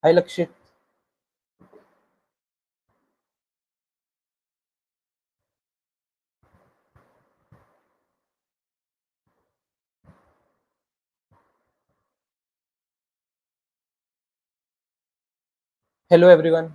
Hi, Lakshit. Hello, everyone.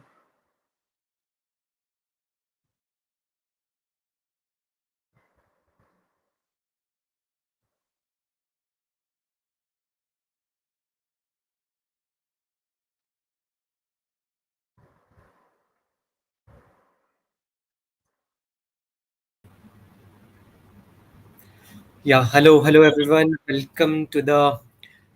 Yeah, hello everyone. Welcome to the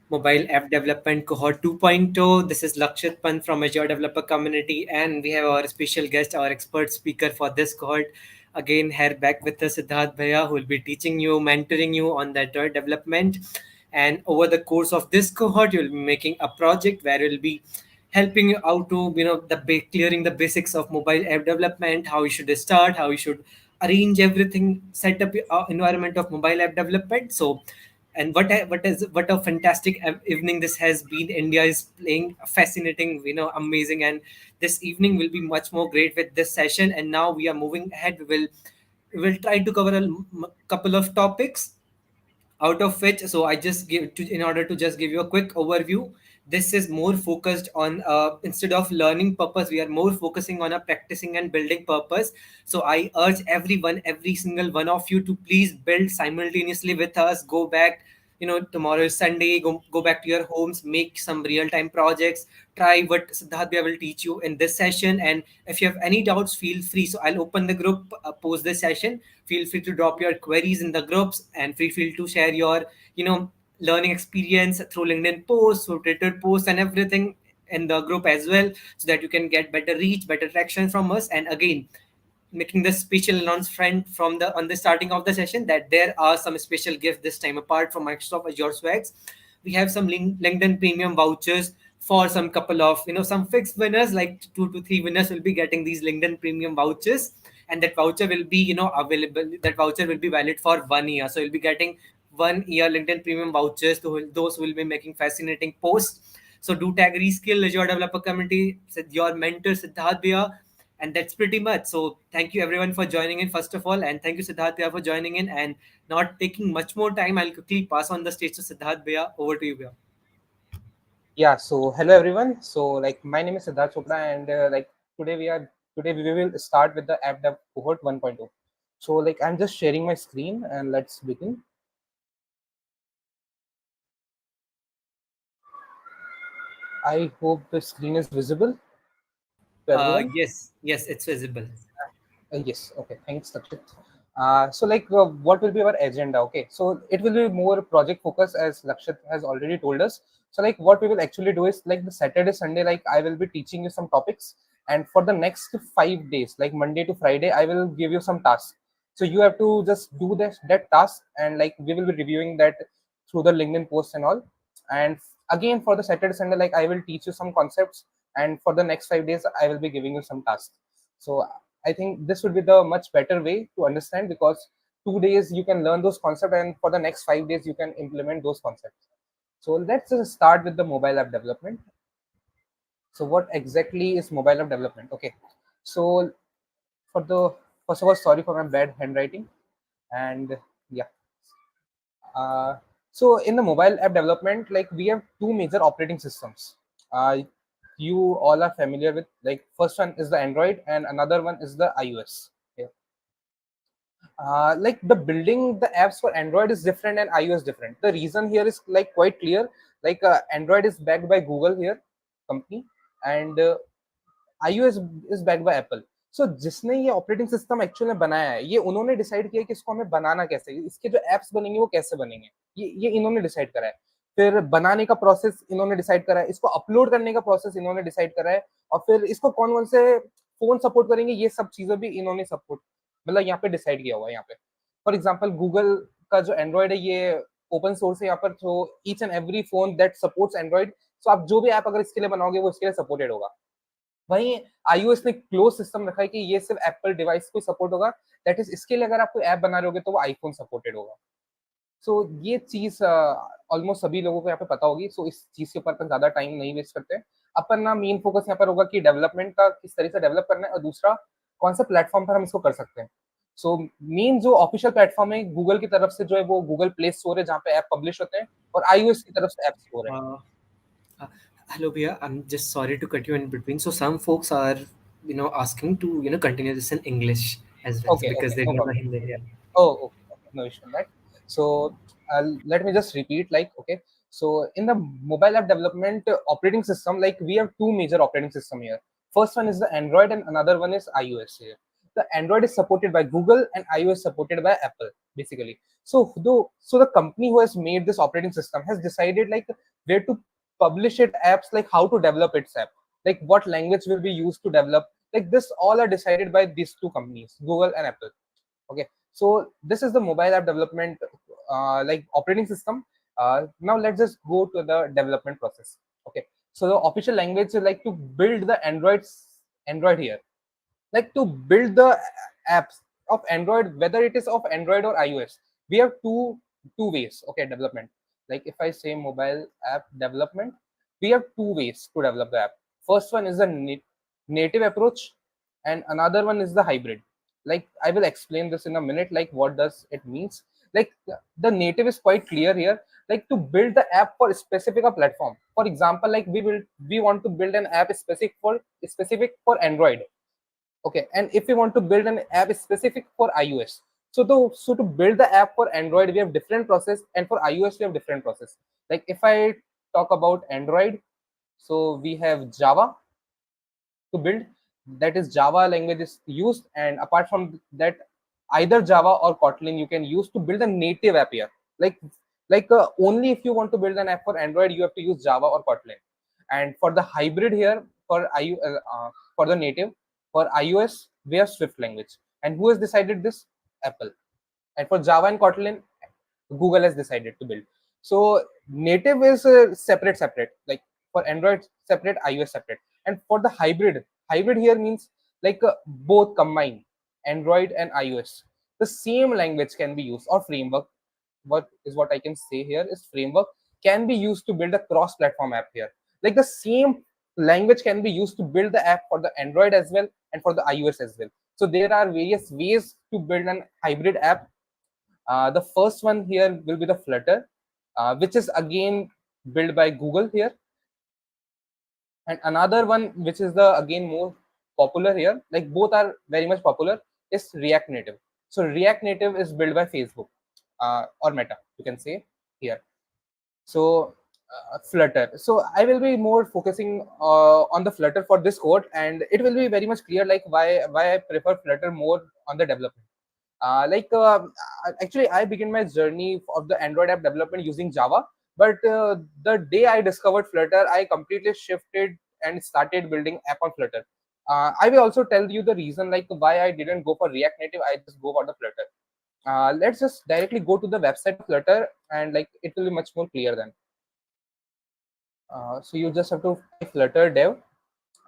Mobile App Development Cohort 2.0. This is Lakshit Pant from Azure Developer Community, and we have our special guest, our expert speaker for this cohort. Again, here back with us, Siddharth Bhaiya, who will be teaching you, mentoring you on that development. And over the course of this cohort, you'll be making a project where you'll be helping you out to clearing the basics of mobile app development, how you should start, how you should arrange everything, set up your environment of mobile app development. So, and what a fantastic evening this has been. India is playing fascinating, amazing, and this evening will be much more great with this session. And now we are moving ahead. We will try to cover a couple of topics, out of which, so I just give to, in order to just give you a quick overview. This is more focused on, instead of learning purpose, we are more focusing on a practicing and building purpose. So I urge everyone, every single one of you, to please build simultaneously with us. Go back, tomorrow is Sunday. Go back to your homes, make some real time projects, try what Siddharth Bhaiya will teach you in this session. And if you have any doubts, feel free. So I'll open the group post this session. Feel free to drop your queries in the groups, and feel free to share your, learning experience through LinkedIn posts, through Twitter posts, and everything in the group as well, so that you can get better reach, better traction from us. And again, making the special announcement from the on the starting of the session, that there are some special gifts this time. Apart from Microsoft Azure swags, we have some LinkedIn premium vouchers for some couple of, some fixed winners, like 2 to 3 winners will be getting these LinkedIn premium vouchers. And that voucher will be, available, that voucher will be valid for 1 year. So you'll be getting 1 year LinkedIn premium vouchers to those who will be making fascinating posts. So do tag Reskill Azure Developer Community, your mentor Siddharth Bhaiya. And that's pretty much. So thank you everyone for joining in, first of all, and thank you Siddharth Bhaiya for joining in. And not taking much more time, I'll quickly pass on the stage to Siddharth Bhaiya. Over to you, Bhaiya. Yeah. So, hello, everyone. So, my name is Siddharth Chopra, and today we will start with the AppDev Cohort 1.0. So, I'm just sharing my screen, and let's begin. I hope the screen is visible to everyone. Yes, it's visible. Yes. Okay. Thanks, Lakshit. What will be our agenda? Okay. So it will be more project focus, as Lakshit has already told us. So, what we will actually do is, the Saturday, Sunday, I will be teaching you some topics, and for the next 5 days, like Monday to Friday, I will give you some tasks. So you have to just do that task, and we will be reviewing that through the LinkedIn posts and all. And again, for the Saturday, Sunday, I will teach you some concepts, and for the next 5 days, I will be giving you some tasks. So I think this would be the much better way to understand, because 2 days you can learn those concepts, and for the next 5 days you can implement those concepts. So let's just start with the mobile app development. So what exactly is mobile app development? Okay. So for the first of all, sorry for my bad handwriting, and yeah. Uh, so in the mobile app development, we have two major operating systems. You all are familiar with, first one is the Android, and another one is the iOS. Yeah. The building the apps for Android is different and iOS different. The reason here is quite clear. Android is backed by Google here company, and iOS is backed by Apple. So जिसने ये operating system actual में बनाया है, ये उन्होंने decide किया कि इसको हमें बनाना कैसे है, इसके जो एप्स बनेंगे वो कैसे बनेंगे, ये इन्होंने डिसाइड करा है. फिर बनाने का प्रोसेस इन्होंने डिसाइड करा है, इसको अपलोड करने का प्रोसेस इन्होंने डिसाइड करा है, और फिर इसको कौन कौन से फोन सपोर्ट करेंगे, ये सब चीजें भी इन्होंने सपोर्ट, मतलब यहाँ पे डिसाइड किया हुआ है. यहाँ पे फॉर एग्जाम्पल गूगल का जो एंड्रॉइड है, ये ओपन सोर्स है यहाँ पर. तो each and every phone that supports Android, so आप जो भी ऐप अगर इसके लिए बनाओगे वो इसके लिए सपोर्टेड होगा. वहीं iOS ने क्लोज सिस्टम रखा है कि ये सिर्फ एप्पल डिवाइस को सपोर्ट होगा. दैट इज, इसके लिए अगर आप कोई ऐप बना रहे होगे तो वो आईफोन सपोर्टेड होगा. सो ये चीज ऑलमोस्ट सभी लोगों को यहाँ पे पता होगी. सो इस चीज के ऊपर अपन ज्यादा टाइम नहीं वेस्ट करते हैं. अपन ना मेन फोकस यहाँ पर होगा कि डेवलपमेंट का किस तरह से डेवलप करना है, और दूसरा कौन सा प्लेटफॉर्म पर हम इसको कर सकते हैं। सो मेन जो ऑफिशियल प्लेटफॉर्म है गूगल की तरफ से जो है वो गूगल प्ले स्टोर है, जहाँ पे ऐप पब्लिश होते हैं, और iOS की तरफ से ऐप स्टोर है। Uh, uh, Hello, Bia. I'm just sorry to cut you in between. So some folks are, asking to, continue this in English as well Okay, because okay, they no don't know problem. Hindi. Yeah. Oh, okay, okay, no issue on that. So let me just repeat, like, okay. So in the mobile app development operating system, like we have two major operating system here. First one is the Android, and another one is iOS here. The Android is supported by Google, and iOS supported by Apple, basically. So the company who has made this operating system has decided like where to publish it apps, like how to develop its app, like what language will be used to develop. Like this, all are decided by these two companies, Google and Apple. Okay, so this is the mobile app development like operating system. Now let's just go to the development process. Okay, so the official language is like to build the Android here, like to build the apps of Android, whether it is of Android or iOS. We have two ways. Okay, development. Like if I say mobile app development, we have two ways to develop the app. First one is the native approach, and another one is the hybrid. Like I will explain this in a minute, like what does it means. Like the native is quite clear here, like to build the app for a specific platform. For example, like we want to build an app specific for Android. Okay, and if we want to build an app specific for iOS, so to build the app for Android we have different process, and for iOS we have different process. Like if I talk about Android, so we have Java to build, that is Java language is used, and apart from that, either Java or Kotlin you can use to build a native app here. Like only if you want to build an app for Android you have to use Java or Kotlin. And for the hybrid here, for the native, for iOS we have Swift language. And who has decided this? Apple. And for Java and Kotlin, Google has decided to build. So native is separate, like for Android separate, iOS separate. And for the hybrid here means like both combined, Android and iOS. The same language can be used, or framework. What I can say here is framework can be used to build a cross-platform app here. Like the same language can be used to build the app for the Android as well and for the iOS as well. So there are various ways to build an hybrid app. The first one here will be the Flutter, which is again built by Google here. And another one, which is the again more popular here, like both are very much popular, is React Native. So React Native is built by Facebook or Meta, you can say here. So Flutter. So I will be more focusing on the Flutter for this code, and it will be very much clear like why I prefer Flutter more on the development. Actually, I began my journey of the Android app development using Java, but the day I discovered Flutter, I completely shifted and started building app on Flutter. I will also tell you the reason like why I didn't go for React Native. I just go for the Flutter. Let's just directly go to the website of Flutter, and like it will be much more clear then. So you just have to type Flutter dev,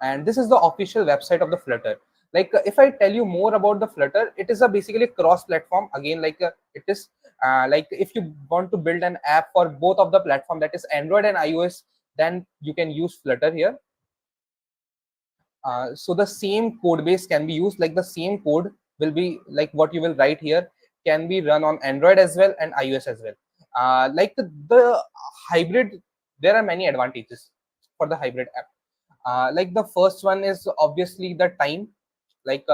and this is the official website of the Flutter. Like if I tell you more about the Flutter, it is a basically cross platform again. Like it is like if you want to build an app for both of the platform, that is Android and iOS, then you can use Flutter here. So the same code base can be used, like the same code will be like what you will write here can be run on Android as well and iOS as well. Like the hybrid, there are many advantages for the hybrid app. Like the first one is obviously the time. Like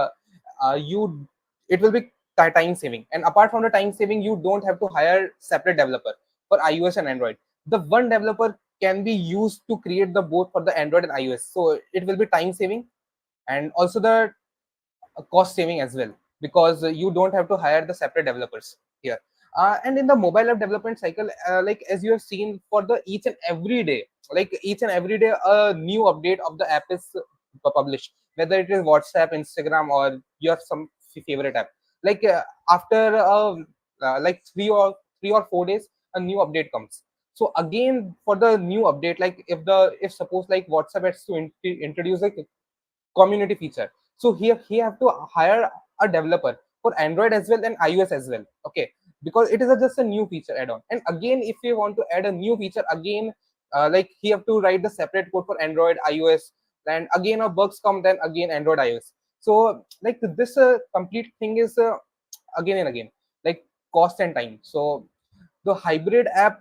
you it will be time saving, and apart from the time saving you don't have to hire separate developer for iOS and Android. The one developer can be used to create the both for the Android and iOS, so it will be time saving, and also the cost saving as well, because you don't have to hire the separate developers here. And in the mobile app development cycle, like as you have seen, for the each and every day, like each and every day a new update of the app is published, whether it is WhatsApp, Instagram, or your some favorite app. Like after like 3 or 4 days a new update comes. So again, for the new update, like if suppose like WhatsApp has to introduce a community feature, so here he have to hire a developer for Android as well and iOS as well. Okay, because it is just a new feature add-on. And again, if you want to add a new feature, again like he have to write the separate code for Android, iOS, and again a bugs come, then again Android, iOS. So like this complete thing is again and again, like cost and time. So the hybrid app,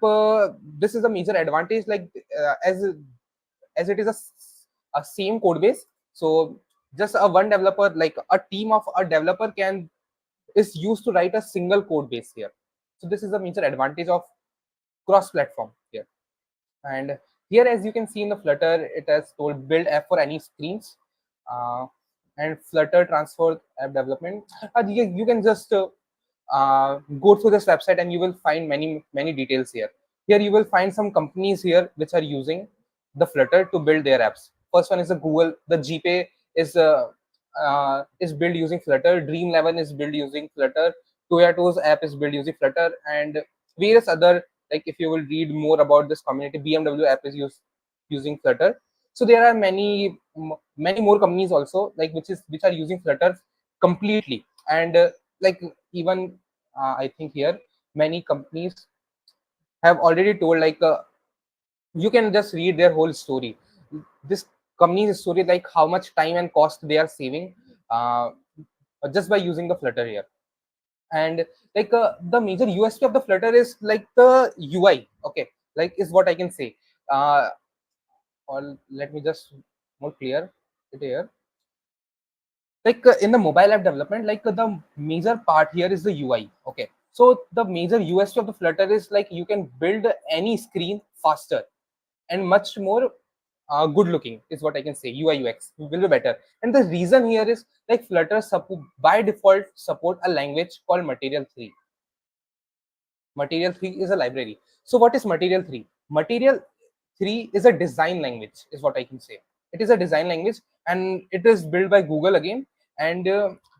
this is a major advantage, like as it is a same code base. So just a one developer, like a team of a developer can is used to write a single code base here. So this is a major advantage of cross platform here. And here, as you can see in the Flutter, it has told build app for any screens, uh, and Flutter transfer app development. You can just go through this website and you will find many details here. Here you will find some companies here which are using the Flutter to build their apps. First one is the Google. The GPay is built using Flutter. Dream11 is built using Flutter. Toyota's app is built using Flutter, and various other, like if you will read more about this community, BMW app is using Flutter. So there are many more companies also, like which are using Flutter completely. And like even I think here many companies have already told, like you can just read their whole story, this company's story, like how much time and cost they are saving uh, just by using the Flutter here. And like the major USP of the Flutter is like the UI, okay, like is what I can say. uh, or let me just more clear it here. Like in the mobile app development, like the major part here is the UI, okay. So the major USP of the Flutter is like you can build any screen faster and much more good looking, is what I can say. UI UX will be better. And the reason here is like Flutter by default support a language called Material 3. Material 3 is a library. So what is Material 3? Material 3 is a design language, is what I can say. It is a design language, and it is built by Google again. And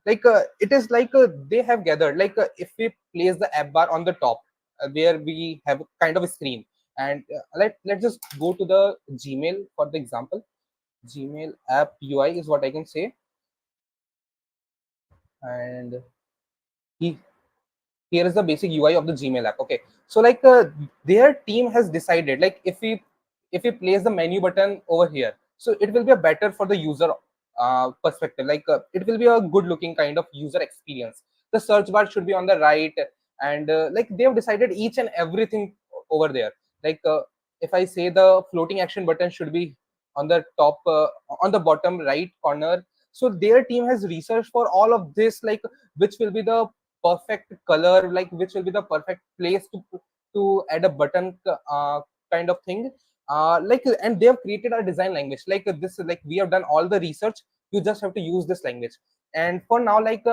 like it is like they have gathered, like if we place the app bar on the top, where we have a kind of a screen. And let's just go to the Gmail for the example. Gmail app UI is what I can say. And he, here is the basic UI of the Gmail app, okay. So like their team has decided, like if we place the menu button over here, so it will be a better for the user perspective, like it will be a good looking kind of user experience. The search bar should be on the right. And like they have decided each and everything over there. Like if I say the floating action button should be on the top, on the bottom right corner. So their team has researched for all of this, like which will be the perfect color, like which will be the perfect place to add a button kind of thing. Like, and they have created a design language like this. Like we have done all the research, you just have to use this language. And for now, like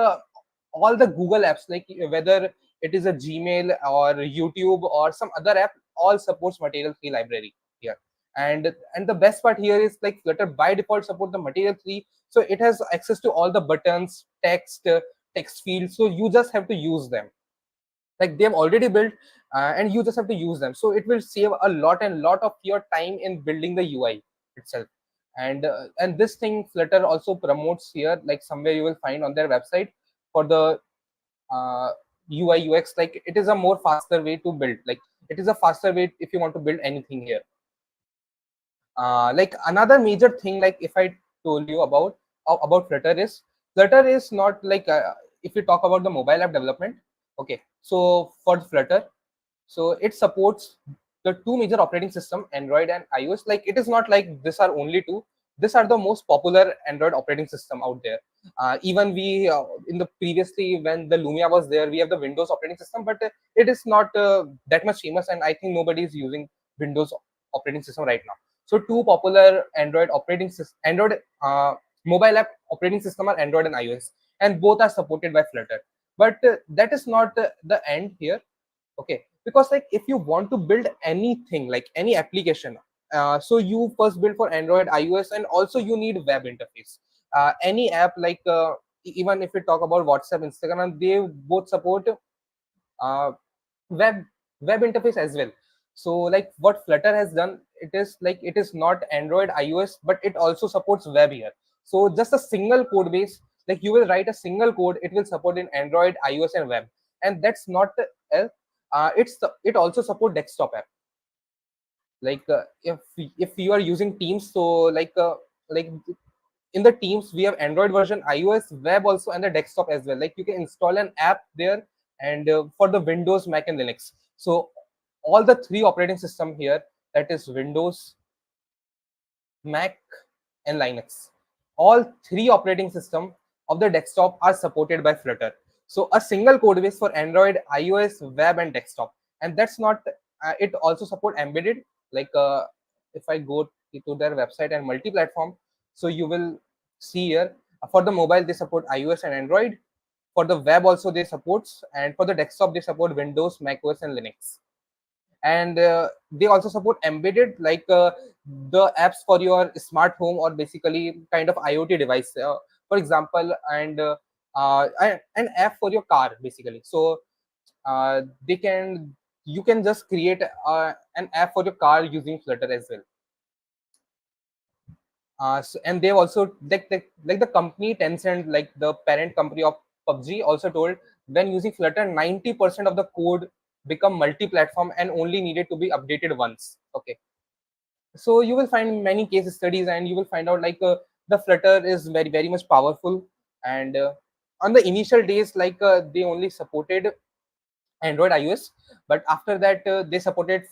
all the Google apps, like whether it is a Gmail or YouTube or some other app, all supports Material 3 library here. And the best part here is like Flutter by default support the Material 3, so it has access to all the buttons, text fields, so you just have to use them. Like they have already built, and you just have to use them, so it will save a lot and lot of your time in building the UI itself. And this thing Flutter also promotes here, like somewhere you will find on their website for the uh, UI UX, like it is a more faster way to build, like it is a faster way if you want to build anything here. Like another major thing, like if I told you about Flutter is, Flutter is not like if you talk about the mobile app development, okay. So for Flutter, so it supports the two major operating system, Android and iOS. Like it is not like these are only two, these are the most popular Android operating system out there. Even we in the previously when the Lumia was there, we have the Windows operating system, but it is not that much famous, and I think nobody is using Windows operating system right now. So two popular Android operating system, Android mobile app operating system are Android and iOS, and both are supported by Flutter. But that is not the end here, okay. Because like if you want to build anything, like any application, so you first build for Android, iOS, and also you need web interface. Any app, like even if we talk about WhatsApp, Instagram, they both support uh, web web interface as well. So like what Flutter has done, it is like it is not Android, iOS, but it also supports web here. So just a single code base, like you will write a single code, it will support in Android, iOS, and web. And that's not it also support desktop app. Like if you are using Teams, so like in the Teams we have Android version, iOS, web also, and the desktop as well. Like you can install an app there, and for the Windows, Mac, and Linux. So all the three operating system here, that is Windows, Mac, and Linux. All three operating system of the desktop are supported by Flutter. So a single code base for Android, iOS, web, and desktop. And that's not. It also support embedded. Like if I go to their website and multi-platform, so you will see here for the mobile they support iOS and Android. For the web also they supports, and for the desktop they support Windows, Mac OS, and Linux. And they also support embedded, like the apps for your smart home, or basically kind of IoT device, for example, and an app for your car basically. So they can you can just create an app for your car using Flutter as well. And they've also like the company Tencent, like the parent company of PUBG, also told when using Flutter, 90% of the code become multi-platform and only needed to be updated once. Okay, so you will find many case studies, and you will find out like the Flutter is very much powerful. And on the initial days, like they only supported Android, iOS, but after that they supported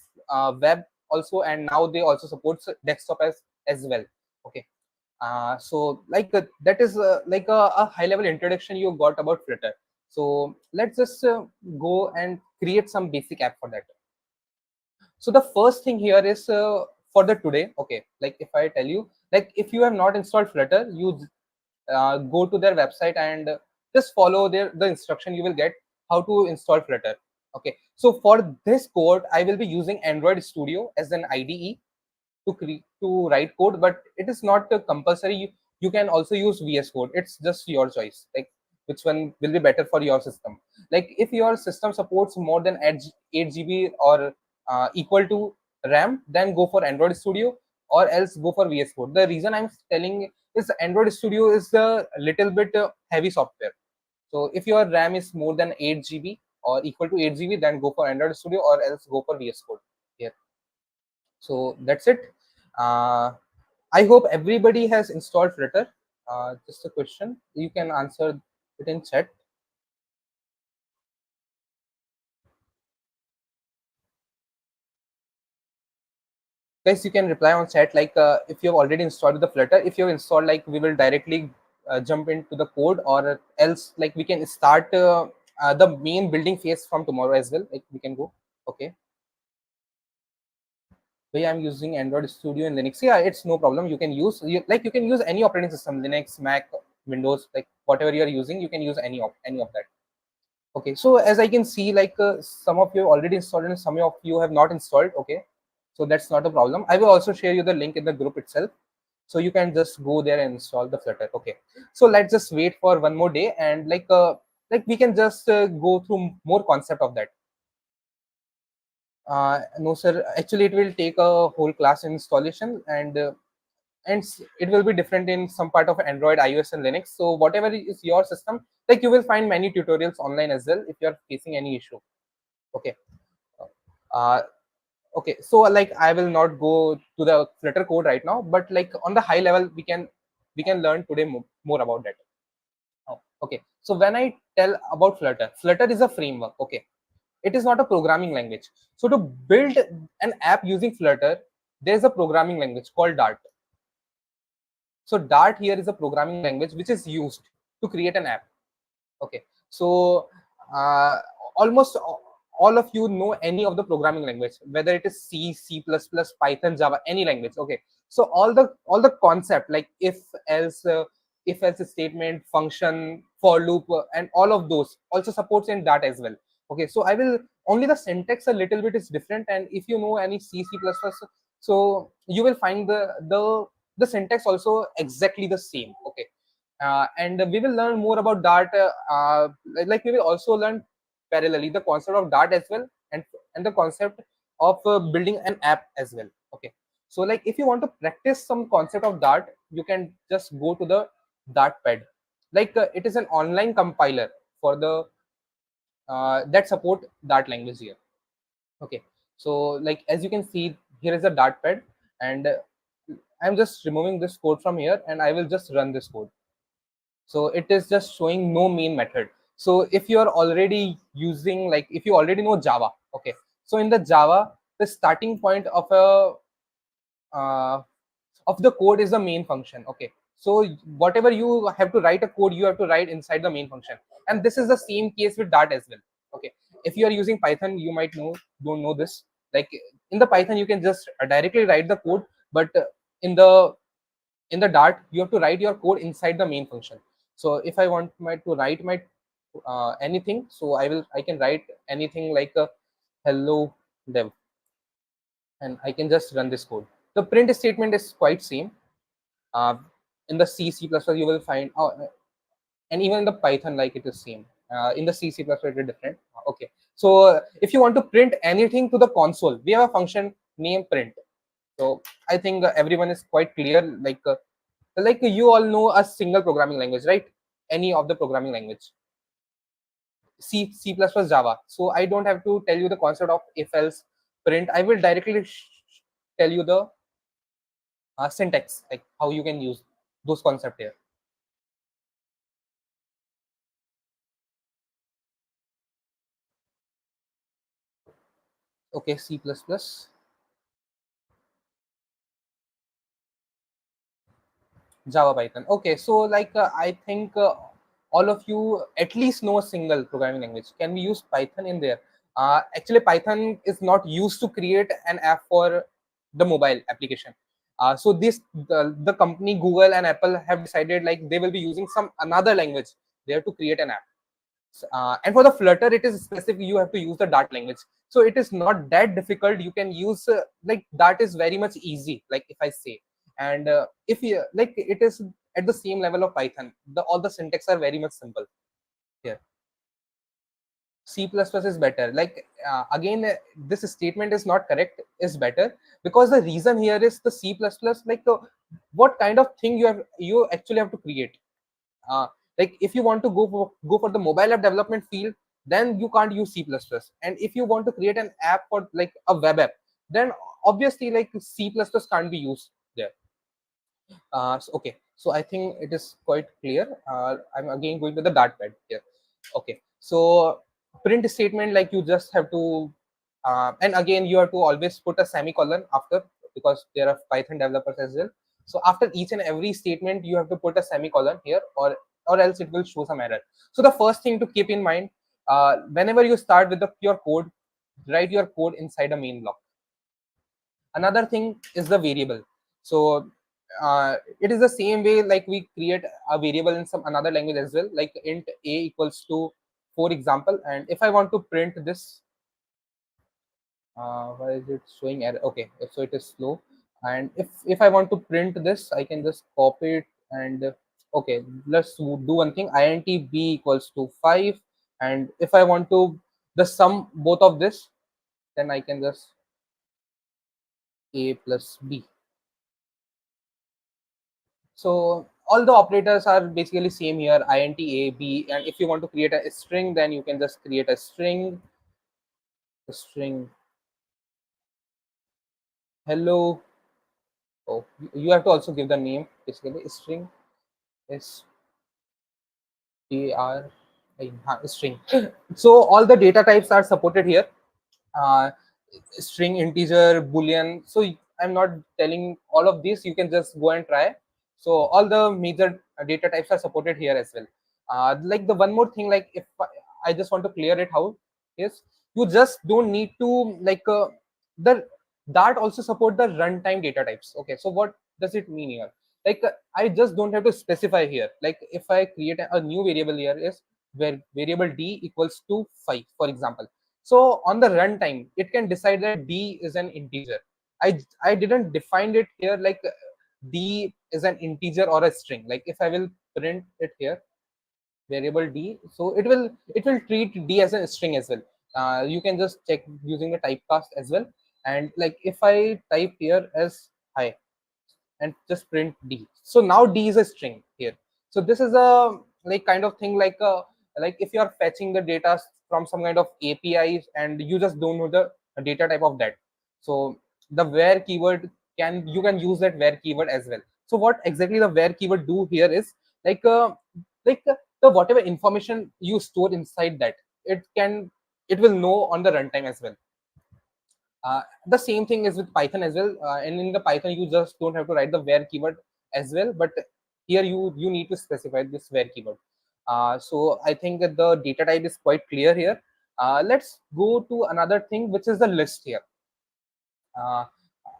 web also, and now they also support desktop as well. Okay, so like that is like a high level introduction you got about Flutter. So let's just go and create some basic app for that. So the first thing here is for the today. Okay, like if I tell you, like if you have not installed Flutter, you go to their website and just follow the instruction you will get how to install Flutter. Okay, so for this code I will be using Android Studio as an IDE to write code, but it is not compulsory. You can also use VS Code. It's just your choice, like which one will be better for your system. Like if your system supports more than 8 GB or equal to RAM, then go for Android Studio, or else go for VS Code. The reason I'm telling is Android Studio is a little bit heavy software. So if your RAM is more than 8 GB or equal to 8 GB, then go for Android Studio, or else go for VS Code here. So that's it. uh, I hope everybody has installed Flutter. Just a question, you can answer it in chat. Guys, you can reply on chat, like if you have already installed the Flutter. If you have installed, like we will directly jump into the code, or else like we can start the main building phase from tomorrow as well, like we can go. Okay, so yeah, I'm using Android Studio and Linux. Yeah, it's no problem. You can use you can use any operating system, Linux, Mac, Windows, like whatever you are using, you can use any of that. Okay, so as I can see, like some of you have already installed and some of you have not installed. Okay, so that's not a problem. I will also share you the link in the group itself, so you can just go there and install the Flutter. Okay, so let's just wait for one more day, and like we can just go through more concept of that. No, sir. Actually, it will take a whole class installation, and it will be different in some part of Android, iOS, and Linux. So whatever is your system, like you will find many tutorials online as well if you are facing any issue. Okay. Uh, okay. So like I will not go to the Flutter code right now, but like on the high level, we can learn today more about that. Oh, okay. So when I tell about Flutter, Flutter is a framework. Okay, it is not a programming language. So to build an app using Flutter, there is a programming language called Dart. So Dart here is a programming language which is used to create an app. Okay, so uh, almost all of you know any of the programming language, whether it is C, C++, Python, Java, any language. Okay, so all the concept, like if else statement, function, for loop, and all of those also supports in Dart as well. Okay, so I will only the syntax a little bit is different, and if you know any C, C++, so you will find the syntax also exactly the same. Okay, and we will learn more about Dart. Like we will also learn parallelly the concept of Dart as well, and the concept of building an app as well. Okay, so like if you want to practice some concept of Dart, you can just go to the Dartpad. Like it is an online compiler for the that support Dart language here. Okay, so like as you can see, here is a dart pad, and I'm just removing this code from here, and I will just run this code. So it is just showing no main method. So if you are already using, like if you already know Java, okay, so in the Java, the starting point uh, of the code is the main function. Okay, so whatever you have to write a code, you have to write inside the main function, and this is the same case with Dart as well. Okay, if you are using Python, you might don't know this. Like in the Python, you can just directly write the code, but in the in the Dart, you have to write your code inside the main function. So if I want to write my anything, so I can write anything like a hello dev, and I can just run this code. The print statement is quite same. uh, in the C++, you will find, and even in the Python, like it is same. In the C++, it is different. Okay, so if you want to print anything to the console, we have a function named print. So I think everyone is quite clear. Like you all know a single programming language, right? Any of the programming language, C++, Java. So I don't have to tell you the concept of if else print. I will directly tell you the syntax, like how you can use those concepts here. Okay, C++, Java, Python. Okay, so I think all of you at least know a single programming language. Can we use Python in there? Actually, Python is not used to create an app for the mobile application. So the company Google and Apple have decided like they will be using some another language there to create an app. And for the Flutter, it is specific. You have to use the Dart language, so it is not that difficult. You can use like Dart is very much easy. Like if I say, and if you like, it is at the same level of Python. All the syntax are very much simple here. C++ is better. Like again, this statement is not correct. Is better because the reason here is the C++. What kind of thing you actually have to create. uh, like if you want to go for the mobile app development field, then you can't use C++. And if you want to create an app for like a web app, then obviously like C++ can't be used there. Okay, so I think it is quite clear. I'm again going with the Dart pad here. Okay, so print statement, like you just have to and again you have to always put a semicolon after, because there are Python developers as well. So after each and every statement you have to put a semicolon here, or else it will show some error. So the first thing to keep in mind, whenever you start with the pure code, write your code inside a main block. Another thing is the variable. So it is the same way like we create a variable in some another language as well, like int a equals to, for example, and if I want to print this, why is it showing error? Okay, so it is slow. And if I want to print this, I can just copy it, and okay, let's do one thing. Int b equals to 5, and if I want to the sum both of this, then I can just a plus b. So all the operators are basically same here, int a b, and if you want to create a string, then you can just create a string hello. Oh, you have to also give the name, basically string s t r string. So all the data types are supported here. uh, String, integer, boolean. So I'm not telling all of this, you can just go and try. So all the major data types are supported here as well. Like the one more thing, like if I just want to clear it, how is you just don't need to the Dart also support the runtime data types. Okay, so what does it mean here? Like I just don't have to specify here. Like if I create a new variable here is where variable d equals to 5, for example. So on the runtime, it can decide that d is an integer. I didn't define it here like d is an integer or a string. Like if I will print it here, variable d, so it will treat d as a string as well. You can just check using the typecast as well. And like if I type here as hi and just print d, so now d is a string here. So this is a like kind of thing like if you are fetching the data from some kind of APIs and you just don't know the data type of that. So the where keyword you can use that where keyword as well. So what exactly the where keyword do here is like like uh, the whatever information you store inside that, it will know on the runtime as well. The same thing is with Python as well. And in the Python, you just don't have to write the where keyword as well, but here you need to specify this where keyword. So I think that the data type is quite clear here. Let's go to another thing, which is the list here. Uh,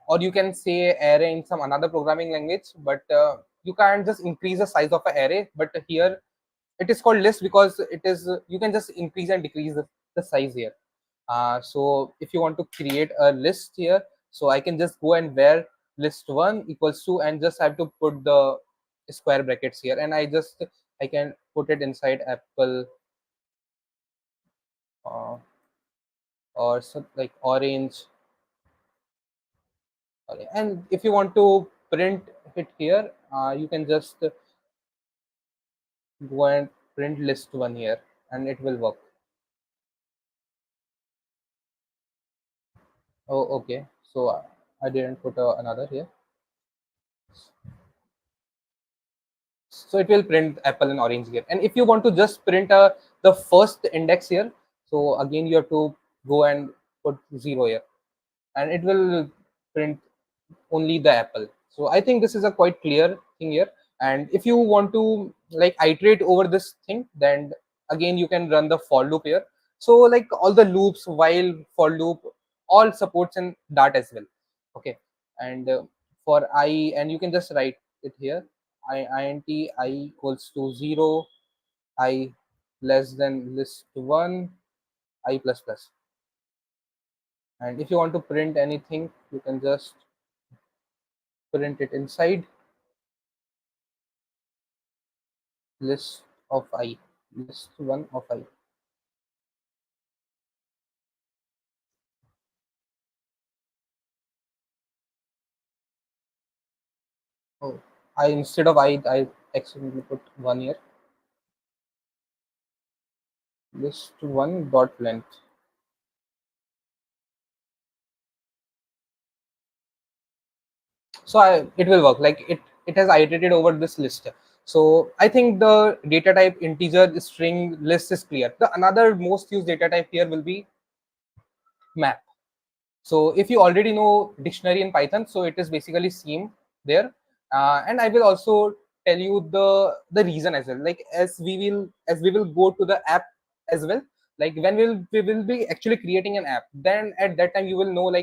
or you can say array in some another programming language, but you can't just increase the size of an array. But here it is called list because it is you can just increase and decrease the size here. So if you want to create a list here, so I can just go and where list1 equals to, and just have to put the square brackets here, and I can put it inside apple, uh, or some, like orange. And if you want to print it here, you can just go and print list1 here, and it will work. Oh, okay. So I didn't put another here. So it will print apple and orange here. And if you want to just print the first index here, so again you have to go and put 0 here, and it will print only the apple. So I think this is a quite clear thing here. And if you want to like iterate over this thing, then again you can run the for loop here. So like all the loops, while, for loop, all supports in Dart as well. Okay. And for I, and you can just write it here, int I equals to 0, I less than list1, I plus plus. And if you want to print anything, you can just print it inside list of I, list1 of I. Oh, I, instead of I accidentally put 1 here. List1 dot length. So it will work like it has iterated over this list. So I think the data type integer string list is clear. The another most used data type here will be map. So if you already know dictionary in Python, so it is basically same there. And I will also tell you the reason as well. Like as we will go to the app as well. Like when we will be actually creating an app, then at that time you will know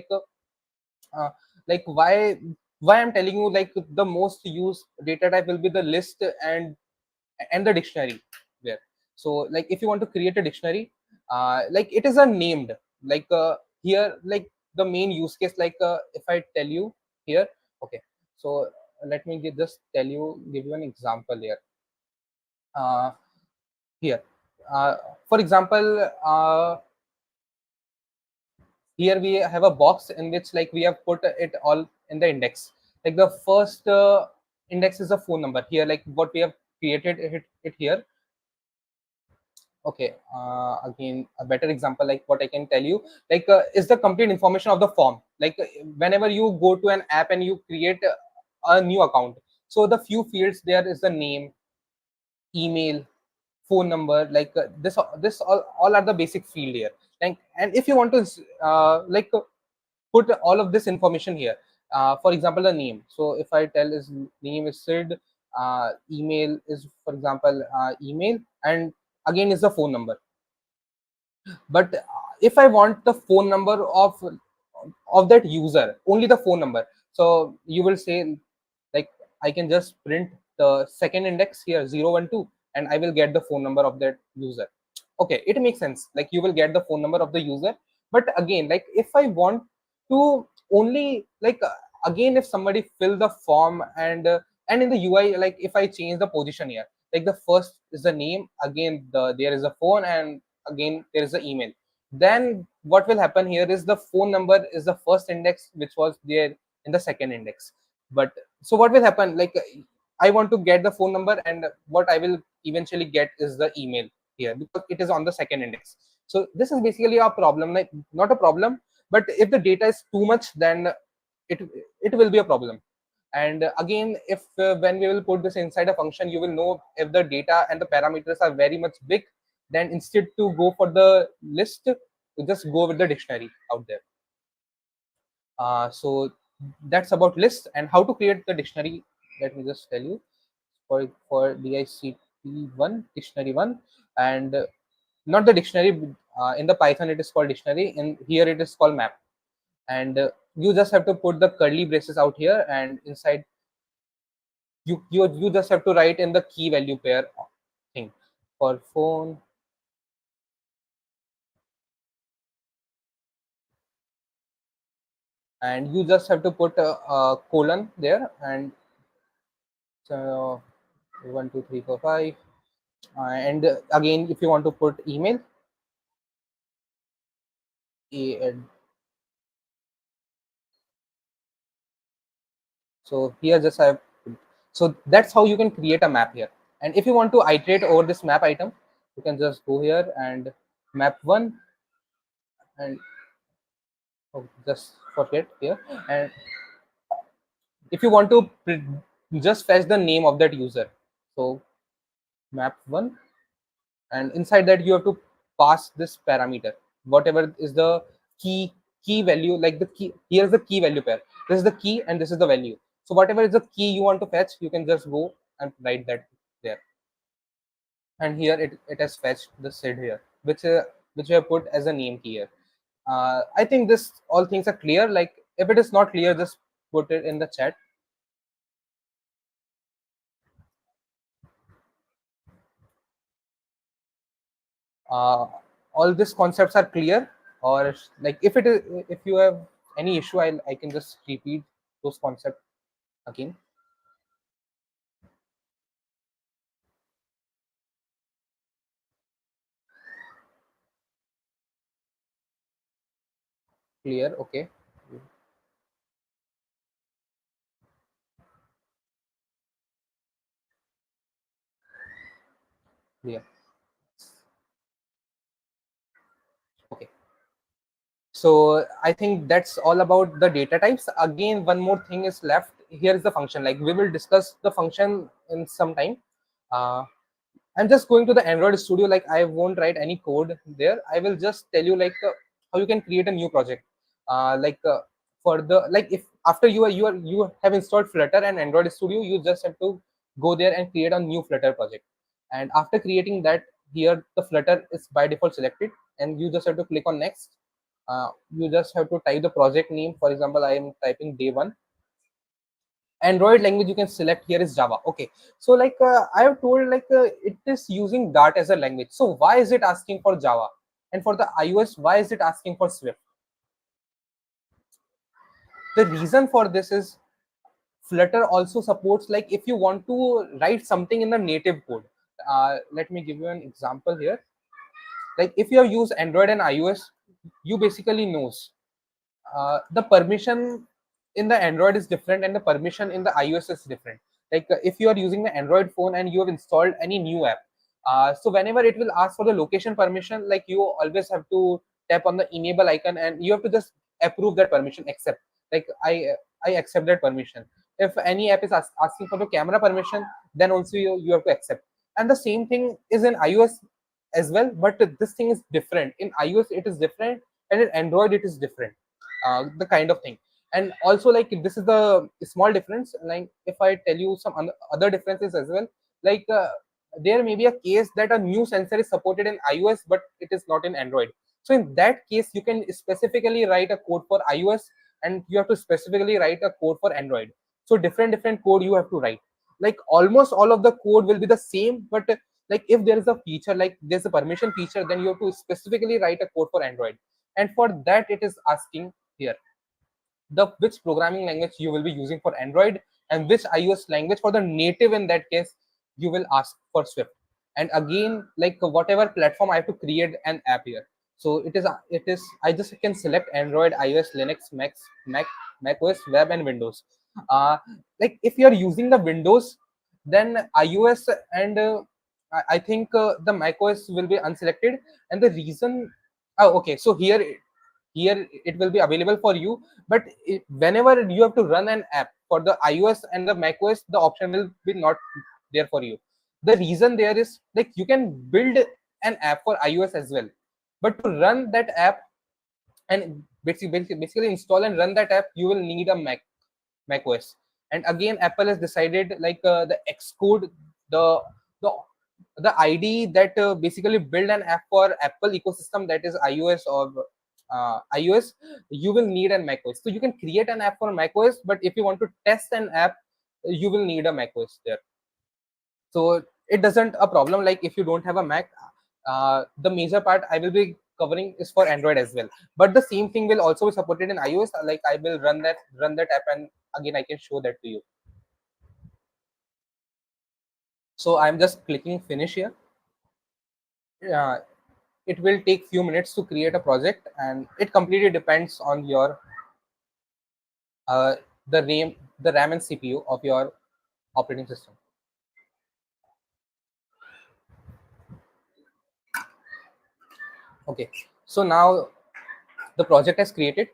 uh, like why I'm telling you like the most used data type will be the list and the dictionary there. So like if you want to create a dictionary, like it is a named, like here like the main use case, like if I tell you here, okay, so let me just give you an example here. uh, Here, uh, for example, here we have a box in which like we have put it all in the index. Like the first index is a phone number here, like what we have created it here. Okay, again a better example, like what I can tell you, like is the complete information of the form. Like whenever you go to an app and you create a new account, so the few fields there is the name, email, phone number, like this all are the basic field here. Like, and if you want to put all of this information here, for example the name, so if I tell his name is Sid, email is for example email, and again is the phone number. But if I want the phone number of that user, only the phone number, so you will say like I can just print the second index here, 012, and I will get the phone number of that user. Okay, it makes sense, like you will get the phone number of the user. But again, like if I want to only like again if somebody fill the form, and in the UI, like if I change the position here, like the first is the name, again there is a phone, and again there is the email, then what will happen here is the phone number is the first index which was there in the second index. But so what will happen, like I want to get the phone number, and what I will eventually get is the email here because it is on the second index. So this is basically a problem, like not a problem, but if the data is too much, then it it will be a problem. And again, if when we will put this inside a function, you will know if the data and the parameters are very much big, then instead to go for the list, you just go with the dictionary out there. So that's about list and how to create the dictionary. Let me just tell you. For DICT1 dictionary one, and not the dictionary, in the Python it is called dictionary, in here it is called map. And you just have to put the curly braces out here, and inside you just have to write in the key value pair thing for phone. And you just have to put a colon there, and uh, 1 2 3 4 5, and again if you want to put email, a, so here just I have, so that's how you can create a map here. And if you want to iterate over this map item, you can just go here and map one, and oh, just forget here. And if you want to just fetch the name of that user, so map one, and inside that you have to pass this parameter, whatever is the key value, like the key, here's the key value pair, this is the key and this is the value. So whatever is the key you want to fetch, you can just go and write that there. And here it has fetched the sid here, which I have put as a name key here. I think this all things are clear. Like if it is not clear, just put it in the chat. uh, all these concepts are clear, or like if it is, if you have any issue, I can just repeat those concepts again. Clear, okay. Clear, okay. So I think that's all about the data types. Again, one more thing is left. Here is the function. Like we will discuss the function in some time. uh, I'm just going to the Android Studio. Like I won't write any code there. I will just tell you like how you can create a new project. Like for the, like if after you have installed Flutter and Android Studio, you just have to go there and create a new Flutter project. And after creating that, here the Flutter is by default selected, and you just have to click on next. You just have to type the project name. For example, I am typing day one. Android language you can select here is Java. Okay, so like I have told like it is using Dart as a language. So why is it asking for Java? And for the iOS, why is it asking for Swift? The reason for this is Flutter also supports, like if you want to write something in the native code. Let me give you an example here. Like if you have used Android and iOS, you basically knows the permission in the Android is different and the permission in the iOS is different. Like if you are using the Android phone and you have installed any new app, so whenever it will ask for the location permission, like you always have to tap on the enable icon and you have to just approve that permission, accept. Like I accept that permission. If any app is asking for the camera permission, then also you have to accept. And the same thing is in iOS as well, but this thing is different. In iOS it is different, and in Android it is different, the kind of thing. And also like this is the small difference. Like if I tell you some other differences as well, like there may be a case that a new sensor is supported in iOS but it is not in Android. So in that case you can specifically write a code for iOS, and you have to specifically write a code for Android. So different code you have to write. Like almost all of the code will be the same, but like if there is a feature, like there's a permission feature, then you have to specifically write a code for Android. And for that it is asking here the which programming language you will be using for Android, and which iOS language for the native. In that case you will ask for Swift. And again, like whatever platform I have to create an app here, so it is I just can select Android, iOS, Linux, Mac OS, web, and Windows. uh like if you are using the Windows, then iOS and I think the Mac OS will be unselected. And the reason, oh okay, so here here it will be available for you, but whenever you have to run an app for the iOS and the macOS, the option will be not there for you. The reason there is, like, you can build an app for iOS as well, but to run that app and basically install and run that app, you will need a macOS. And again, Apple has decided, like, the Xcode, the the the ID that basically build an app for Apple ecosystem, that is iOS or iOS, you will need an macOS. So you can create an app for macOS, but if you want to test an app, you will need a macOS there. So it doesn't a problem like if you don't have a Mac. The major part I will be covering is for Android as well, but the same thing will also be supported in iOS. Like, I will run that app, and again I can show that to you. So I'm just clicking finish here. uh, it will take few minutes to create a project, and it completely depends on your uh, the RAM and CPU of your operating system. Okay, so now the project has created,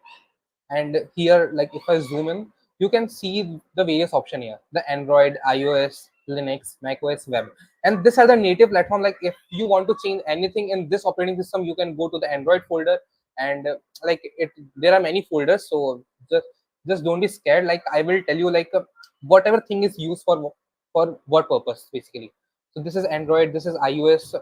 and here, like, if I zoom in, you can see the various option here: the Android, iOS, Linux, macOS, web. And these are the native platform. Like, if you want to change anything in this operating system, you can go to the Android folder, and like, it there are many folders. So just don't be scared. Like, I will tell you, like, whatever thing is used for what purpose, basically. So this is Android, this is iOS,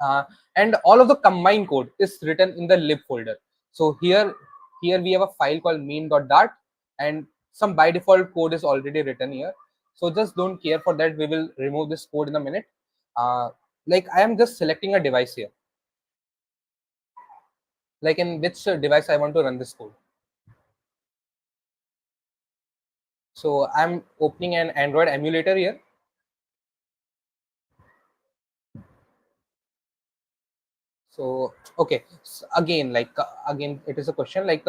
uh, and all of the combined code is written in the lib folder. So here we have a file called main.dart, and some by default code is already written here. So just don't care for that, we will remove this code in a minute. uh, like, I am just selecting a device here, like in which device I want to run this code. So I'm opening an Android emulator here. So okay, so again, like, again it is a question, like,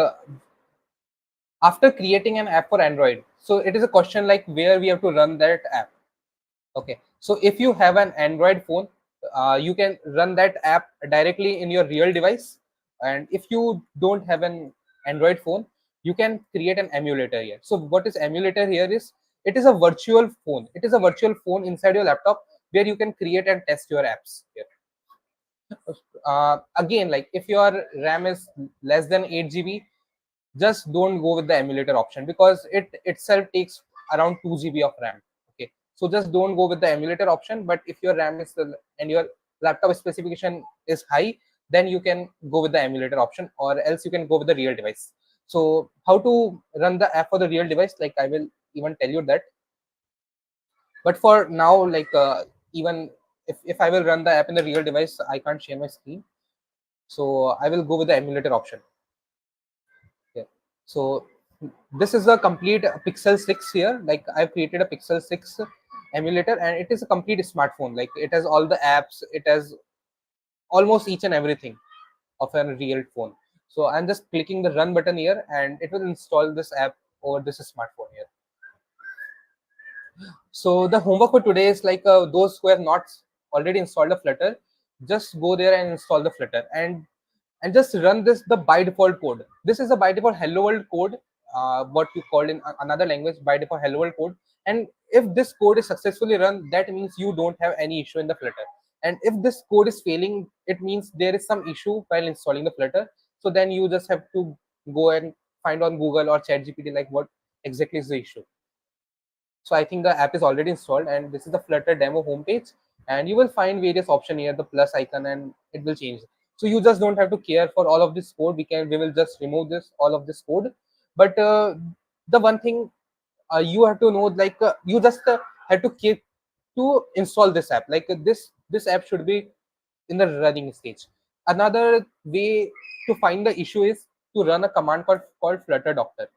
after creating an app for Android, so it is a question like where we have to run that app. Okay, so if you have an Android phone, you can run that app directly in your real device. And if you don't have an Android phone, you can create an emulator here. So what is emulator here is, it is a virtual phone. It is a virtual phone inside your laptop where you can create and test your apps here. Again, like, if your RAM is less than 8 GB, just don't go with the emulator option, because it itself takes around 2 GB of RAM. Okay, so just don't go with the emulator option. But if your RAM is and your laptop specification is high, then you can go with the emulator option, or else you can go with the real device. So how to run the app for the real device, like, I will even tell you that. But for now, like, even if I will run the app in the real device, I can't share my screen, so I will go with the emulator option. Okay, so this is a complete Pixel 6 here. Like, I've created a Pixel 6 emulator, and it is a complete smartphone. Like, it has all the apps, it has almost each and everything of a real phone. So I'm just clicking the run button here, and it will install this app over this smartphone here. So the homework for today is, like, those who have not already installed a Flutter, just go there and install the Flutter, and just run this the by default code. This is a by default hello world code, what you called in another language by default hello world code. And if this code is successfully run, that means you don't have any issue in the Flutter. And if this code is failing, it means there is some issue while installing the Flutter. So then you just have to go and find on Google or ChatGPT, like, what exactly is the issue. So I think the app is already installed, and this is the Flutter demo homepage. And you will find various option here, the plus icon, and it will change. So you just don't have to care for all of this code. We will just remove this all of this code. But the one thing you have to know, like, you just have to keep to install this app. Like, this app should be in the running stage. Another way to find the issue is to run a command called Flutter Doctor.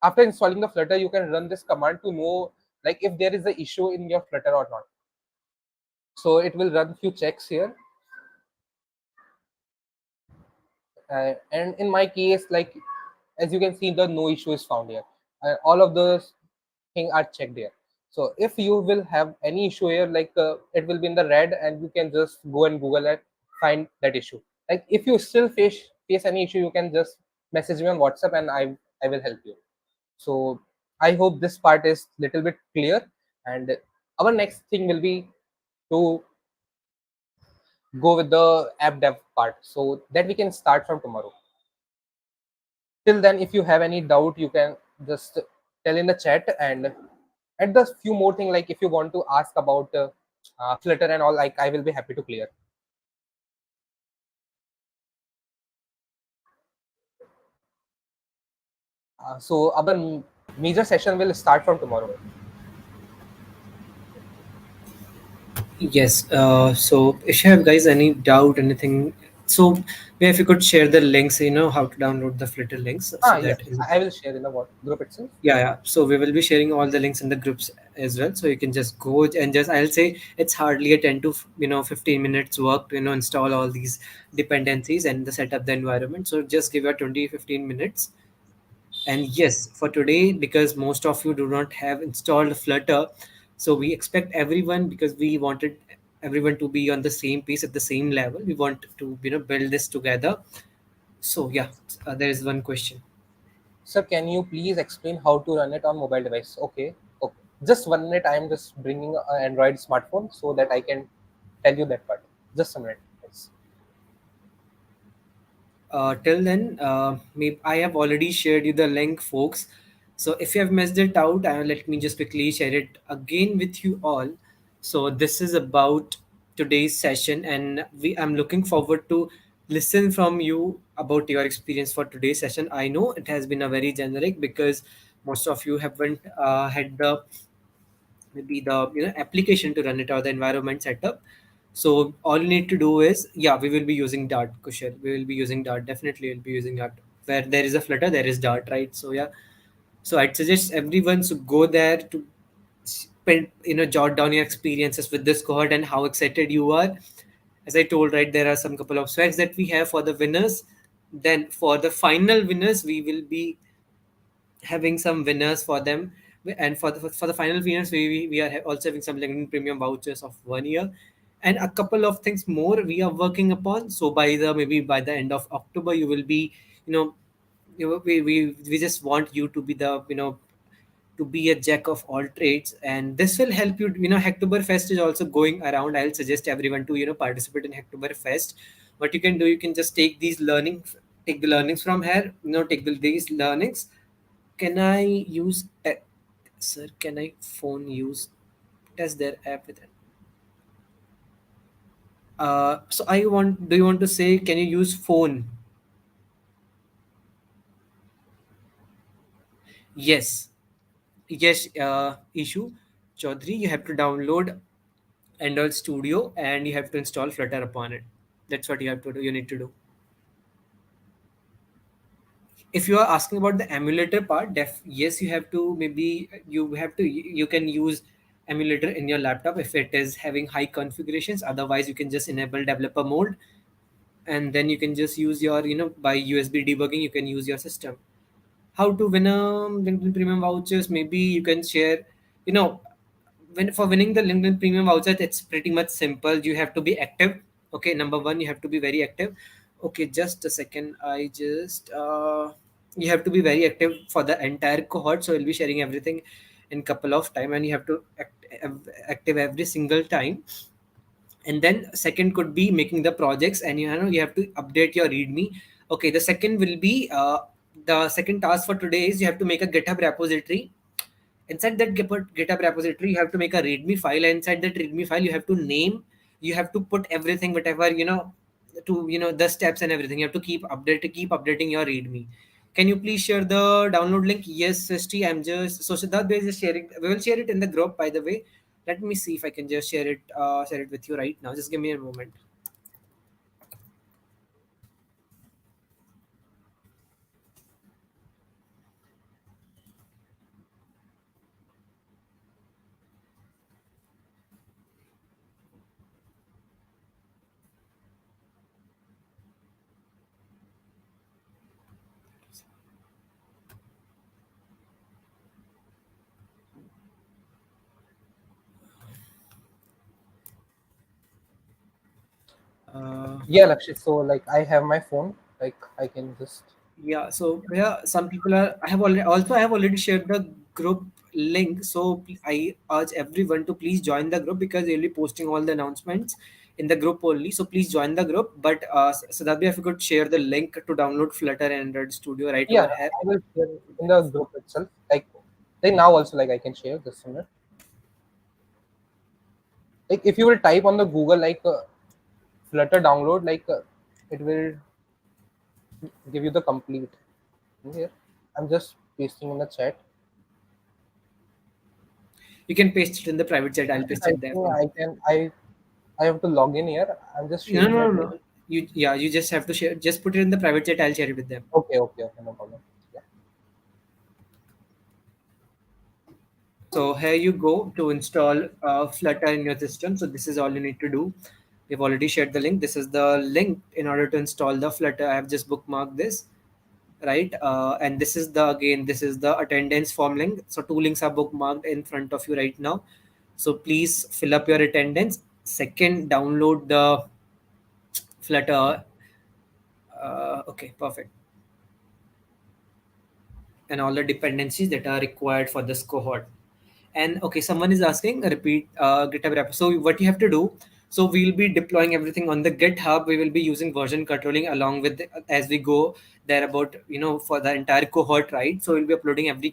After installing the Flutter, you can run this command to know, like, if there is an issue in your Flutter or not. So it will run few checks here. And in my case, like, as you can see, the no issue is found here. All of those things are checked here. So if you will have any issue here, like, it will be in the red, and you can just go and Google and find that issue. Like, if you still face any issue, you can just message me on WhatsApp, and I will help you. So I hope this part is little bit clear, and our next thing will be to go with the app dev part, so that we can start from tomorrow. Till then, if you have any doubt, you can just tell in the chat, and the few more thing, like if you want to ask about Flutter and all, like I will be happy to clear. So our major session will start from tomorrow. Yes. So if you have guys any doubt, anything, so maybe if you could share the links, how to download the Flitter links, so Yes, that I will share in the what group itself. yeah. So we will be sharing all the links in the groups as well. So you can just go and just, I'll say it's hardly a 10 to 15 minutes work to install all these dependencies and the set up the environment. So just give your 20-15 minutes. And yes, for today, because most of you do not have installed Flutter, so we expect everyone, because we wanted everyone to be on the same pace at the same level. We want to build this together. So yeah, there is one question. Sir, can you please explain how to run it on mobile device? Okay, okay. Just 1 minute. I am just bringing an Android smartphone so that I can tell you that part. Just a minute, guys. Till then, maybe I have already shared you the link, folks. So if you have missed it out, let me just quickly share it again with you all. So this is about today's session, and I'm looking forward to listen from you about your experience for today's session. I know it has been a very generic, because most of you haven't had the maybe the application to run it, or the environment setup. So all you need to do is, yeah, we will be using Dart, Kushal. We will be using Dart. Definitely we'll be using Dart. Where there is a Flutter, there is Dart, right? So yeah. So I'd suggest everyone to go there to spend, jot down your experiences with this cohort and how excited you are. As I told, right, there are some couple of swags that we have for the winners. Then for the final winners, we will be having some winners for them. And for the final winners, we are also having some LinkedIn premium vouchers of 1 year, and a couple of things more we are working upon. So maybe by the end of October, you will be, you know we just want you to be the, to be a jack of all trades, and this will help you. Hacktoberfest is also going around. I'll suggest everyone to participate in Hacktoberfest. What you can do, you can just take the learnings from here, these learnings. Can I use sir, can I phone use test their app with it? So I want, do you want to say, can you use phone? Yes. Yes, issue Chaudhary, you have to download Android Studio and you have to install Flutter upon it. That's what you have to do. You need to do. If you are asking about the emulator part, yes, you have to, maybe you can use emulator in your laptop if it is having high configurations. Otherwise, you can just enable developer mode, and then you can just use your, by USB debugging, you can use your system. How to win a LinkedIn Premium vouchers? Maybe you can share, you know, when for winning the LinkedIn Premium voucher, it's pretty much simple. You have to be active. Okay, number one, you have to be very active. Okay, just a second. You have to be very active for the entire cohort. So we'll be sharing everything in couple of time, and you have to active every single time. And then second could be making the projects, and you have to update your readme. Okay, the second will be the second task for today is you have to make a GitHub repository. Inside that GitHub repository, you have to make a readme file. And inside that readme file, you have to name, you have to put everything, whatever, to the steps and everything. You have to keep updating your readme. Can you please share the download link? Yes, Srishti, I'm just, so Siddharth is just sharing. We will share it in the group, by the way. Let me see if I can just share it with you right now. Just give me a moment. uh, Yeah, Lakshit. So like I have my phone. Like I can just. Yeah, so yeah, some people are. I have already shared the group link. So I urge everyone to please join the group because they'll be posting all the announcements in the group only. So please join the group. But so that if you could share the link to download Flutter and Android Studio right Yeah, over here. I will share in the group itself. Like now also, like I can share this one. Like if you will type on the Google like Flutter download, like it will give you the complete here. I'm just pasting in the chat. You can paste it in the private chat. I'll Yes, paste I it there think for you. I can. I have to log in here. I'm just No, sharing no, that no, link. no. You just have to share. Just put it in the private chat. I'll share it with them. Okay, no problem. Yeah. So here you go to install Flutter in your system. So this is all you need to do. We've already shared the link. This is the link in order to install the Flutter. I have just bookmarked this, right? And this is the again, this is the attendance form link. So two links are bookmarked in front of you right now. So please fill up your attendance. Second, download the Flutter. Okay, perfect. And all the dependencies that are required for this cohort. And okay, someone is asking repeat GitHub repo. So what you have to do, so we'll be deploying everything on the GitHub. We will be using version controlling along with as we go there about for the entire cohort, right? So we'll be uploading every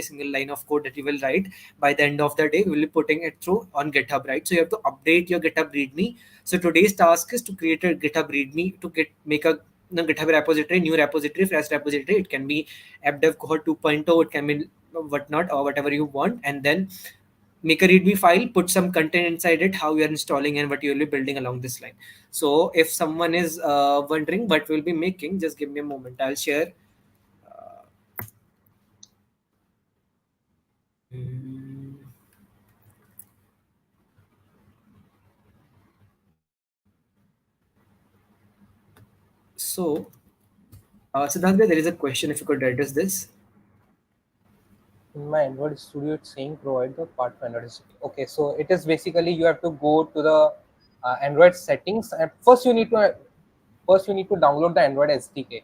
single line of code that you will write. By the end of the day, we will be putting it through on GitHub, right? So you have to update your GitHub README. So today's task is to create a GitHub README to make a GitHub repository, new repository, fresh repository. It can be AppDev Cohort 2.0. It can be whatnot or whatever you want, and then make a readme file, put some content inside it, how you are installing and what you will be building along this line. So if someone is wondering what we'll be making, just give me a moment, I'll share. Mm, so Siddharth, there is a question, if you could address this. In my Android Studio, it's saying provide the part for Android Studio. Okay, so it is basically you have to go to the Android settings, and first you need to download the Android SDK.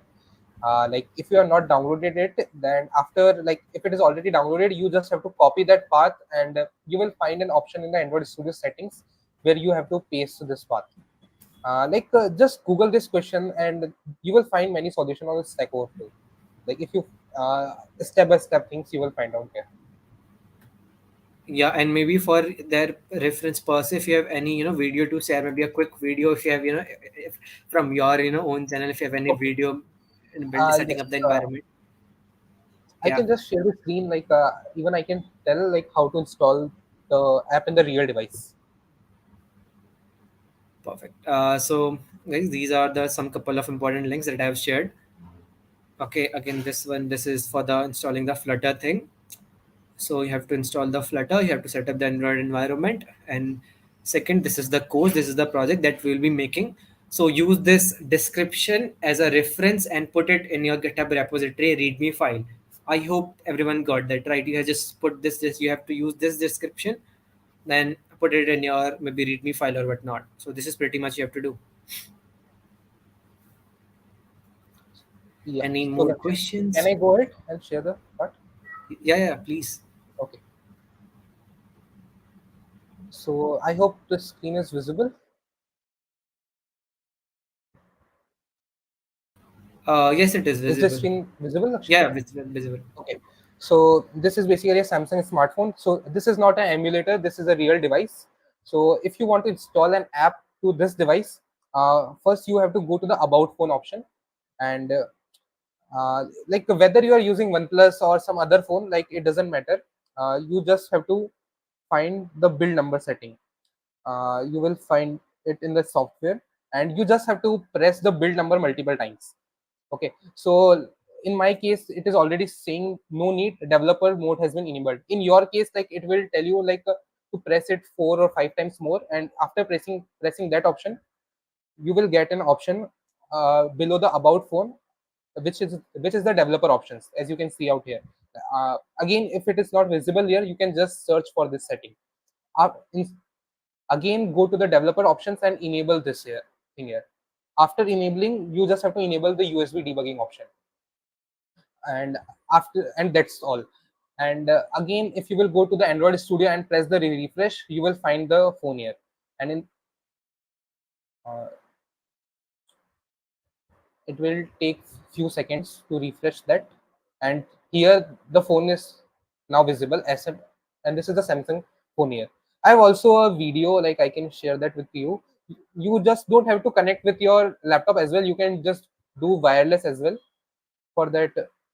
Like if you are not downloaded it, then after, like if it is already downloaded, you just have to copy that path, and you will find an option in the Android Studio settings where you have to paste this path. Just Google this question, and you will find many solutions on the Stack Overflow. Like if you step by step things, you will find out here. Yeah, and maybe for their reference purpose, if you have any video to share, maybe a quick video, if you have if, from your own channel, if you have any Okay. video in build setting Yes. up the environment. I Yeah. can just share the screen. Like even I can tell like how to install the app in the real device. Perfect. So guys, these are the some couple of important links that I have shared. Okay, again, this is for the installing the Flutter thing. So you have to install the Flutter, you have to set up the Android environment, and second, this is the course, this is the project that we'll be making. So use this description as a reference and put it in your GitHub repository README file. I hope everyone got that right. You have just put this you have to use this description, then put it in your maybe README file or whatnot. So this is pretty much you have to do. Yeah. Any So more Lakshit, can questions? I go ahead and share the part? Yeah, yeah, please. Okay. So I hope the screen is visible. Yes, it is Is the visible. screen visible, Lakshit? Yeah, visible. Okay. So this is basically a Samsung smartphone. So this is not an emulator. This is a real device. So if you want to install an app to this device, first you have to go to the About Phone option, and like whether you are using OnePlus or some other phone, like it doesn't matter. You just have to find the build number setting. You will find it in the software, and you just have to press the build number multiple times. Okay, so in my case it is already saying no need, developer mode has been enabled. In your case, like it will tell you like to press it 4 or 5 times more, and after pressing that option, you will get an option below the About Phone, which is the developer options, as you can see out here. Again, if it is not visible here, you can just search for this setting. uh, in, Again, go to the developer options and enable this here thing here. After enabling, you just have to enable the USB debugging option, and that's all. And again, if you will go to the Android Studio and press the refresh, you will find the phone here. And in uh, it will take few seconds to refresh that, and here the phone is now visible as a, and this is the Samsung phone here. I have also a video, like I can share that with you. You just don't have to connect with your laptop as well, you can just do wireless as well for that.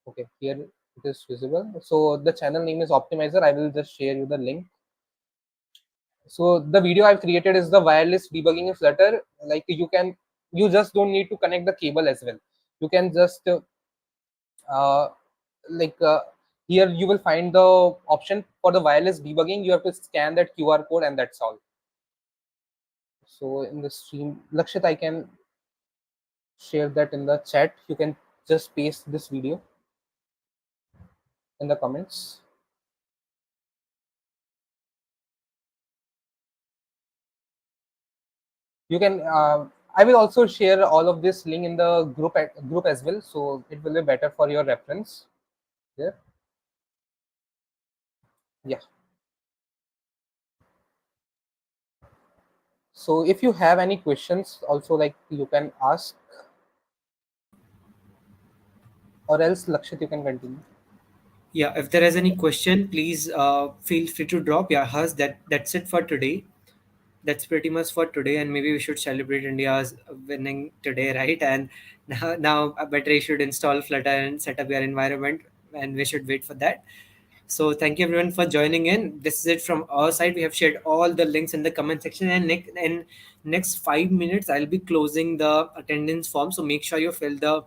Okay, here it is visible. So the channel name is Optimizer. I will just share you the link. So the video I've created is the wireless debugging in Flutter. Like you just don't need to connect the cable as well. You can just uh, like here you will find the option for the wireless debugging. You have to scan that QR code, and that's all. So in the stream, Lakshit, I can share that in the chat. You can just paste this video in the comments. You can I will also share all of this link in the group as well, so it will be better for your reference there. Yeah, so if you have any questions also, like you can ask, or else Lakshit, you can continue. Yeah, if there is any question, please feel free to drop. Yeah, Hers, that's it for today. That's pretty much for today, and maybe we should celebrate India's winning today, right? And now better should install Flutter and set up your environment, and we should wait for that. So thank you everyone for joining in. This is it from our side. We have shared all the links in the comment section, and next 5 minutes I'll be closing the attendance form. So make sure you fill the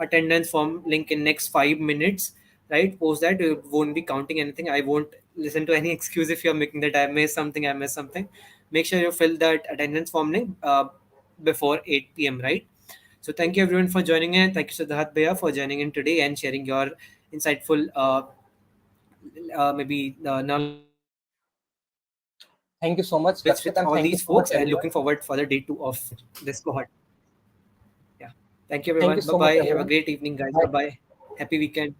attendance form link in next 5 minutes. Right? Post that, it won't be counting anything. I won't listen to any excuse if you're making that I missed something. I missed something. Make sure you fill that attendance form link before 8 p.m. Right? So thank you everyone for joining in. Thank you Siddharth Bhaiya for joining in today and sharing your insightful maybe knowledge with all these folks, and looking forward for the day two of Thank you so much, Lakshit, and thank you so much everyone. this cohort. Yeah. Thank you everyone. Thank you Bye so much bye. Have a everyone. great evening, guys. Bye Bye. bye. Happy weekend.